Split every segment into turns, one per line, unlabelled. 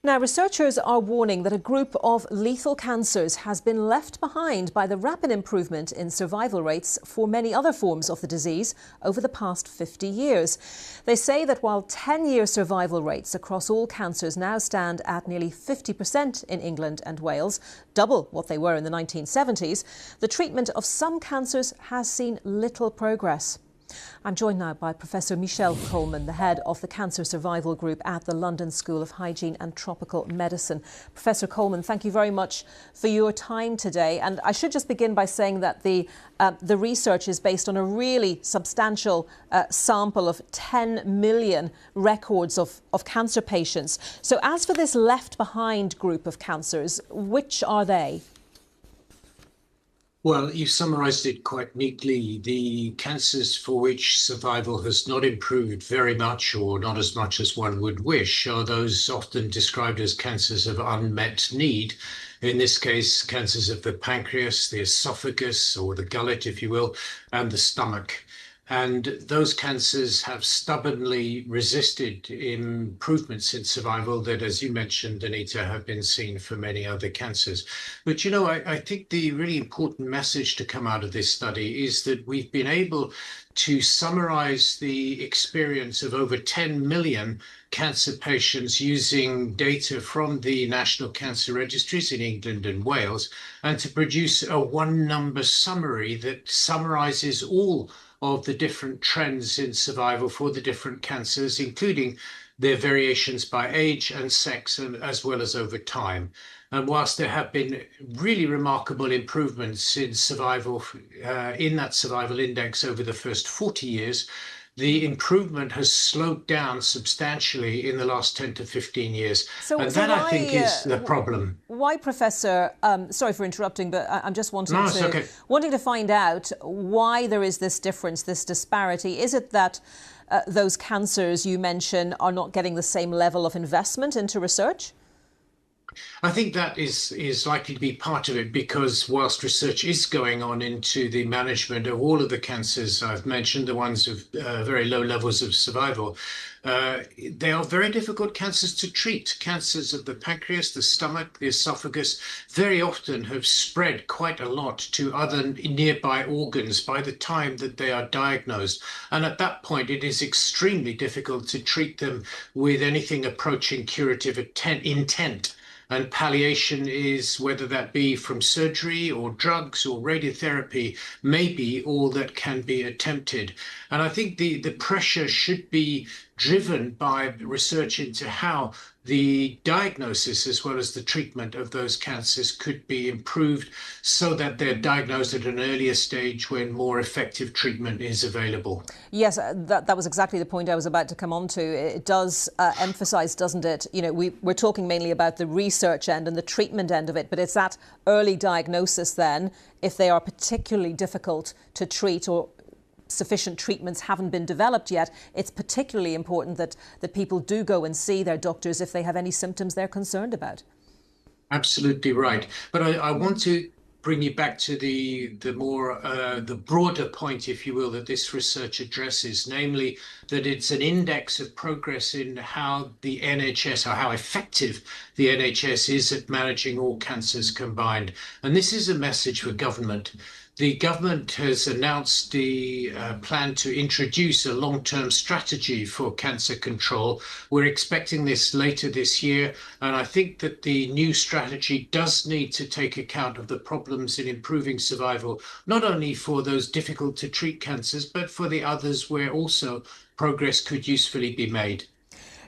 Now, researchers are warning that a group of lethal cancers has been left behind by the rapid improvement in survival rates for many other forms of the disease over the past 50 years. They say that while 10-year survival rates across all cancers now stand at nearly 50% in England and Wales, double what they were in the 1970s, the treatment of some cancers has seen little progress. I'm joined now by Professor Michelle Coleman, the head of the Cancer Survival Group at the London School of Hygiene and Tropical Medicine. Professor Coleman, thank you very much for your time today. And I should just begin by saying that the research is based on a really substantial sample of 10 million records of cancer patients. So as for this left behind group of cancers, which are they?
Well, you summarised it quite neatly. The cancers for which survival has not improved very much, or not as much as one would wish, are those often described as cancers of unmet need. In this case, cancers of the pancreas, the oesophagus, or the gullet, if you will, and the stomach. And those cancers have stubbornly resisted improvements in survival that, as you mentioned, Anita, have been seen for many other cancers. But, I think the really important message to come out of this study is that we've been able to summarize the experience of over 10 million cancer patients using data from the National Cancer Registries in England and Wales, and to produce a one-number summary that summarizes all of the different trends in survival for the different cancers, including their variations by age and sex, and as well as over time. And whilst there have been really remarkable improvements in survival, in that survival index over the first 40 years, the improvement has slowed down substantially in the last 10 to 15 years. And that, I think, is the problem.
Why, Professor, sorry for interrupting, but I'm just wanting to find out why there is this difference, this disparity. Is it that those cancers you mention are not getting the same level of investment into research?
I think that is likely to be part of it, because whilst research is going on into the management of all of the cancers I've mentioned, the ones of very low levels of survival, they are very difficult cancers to treat. Cancers of the pancreas, the stomach, the esophagus very often have spread quite a lot to other nearby organs by the time that they are diagnosed. And at that point, it is extremely difficult to treat them with anything approaching curative intent. And palliation is, whether that be from surgery or drugs or radiotherapy, may be all that can be attempted. And I think the pressure should be driven by research into how the diagnosis as well as the treatment of those cancers could be improved so that they're diagnosed at an earlier stage when more effective treatment is available.
Yes, that was exactly the point I was about to come on to. It does emphasise, doesn't it? We're talking mainly about the research end and the treatment end of it, but it's that early diagnosis then, if they are particularly difficult to treat or sufficient treatments haven't been developed yet, it's particularly important that people do go and see their doctors if they have any symptoms they're concerned about.
Absolutely right. But I want to bring you back to the broader point, if you will, that this research addresses, namely that it's an index of progress in how the NHS, or how effective the NHS is at managing all cancers combined. And this is a message for government. The government has announced the plan to introduce a long-term strategy for cancer control. We're expecting this later this year, and I think that the new strategy does need to take account of the problems in improving survival, not only for those difficult to treat cancers, but for the others where also progress could usefully be made.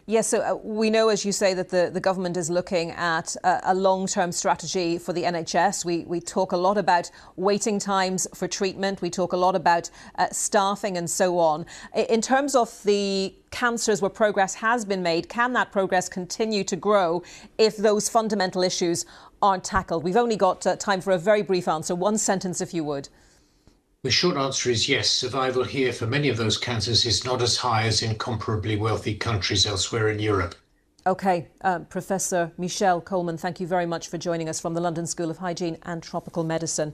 Yes, so we know, as you say, that the government is looking at a long-term strategy for the NHS. We talk a lot about waiting times for treatment. We talk a lot about staffing and so on. In terms of the cancers where progress has been made, can that progress continue to grow if those fundamental issues aren't tackled? We've only got time for a very brief answer. One sentence, if you would.
The short answer is yes. Survival here for many of those cancers is not as high as in comparably wealthy countries elsewhere in Europe.
OK, Professor Michelle Coleman, thank you very much for joining us from the London School of Hygiene and Tropical Medicine.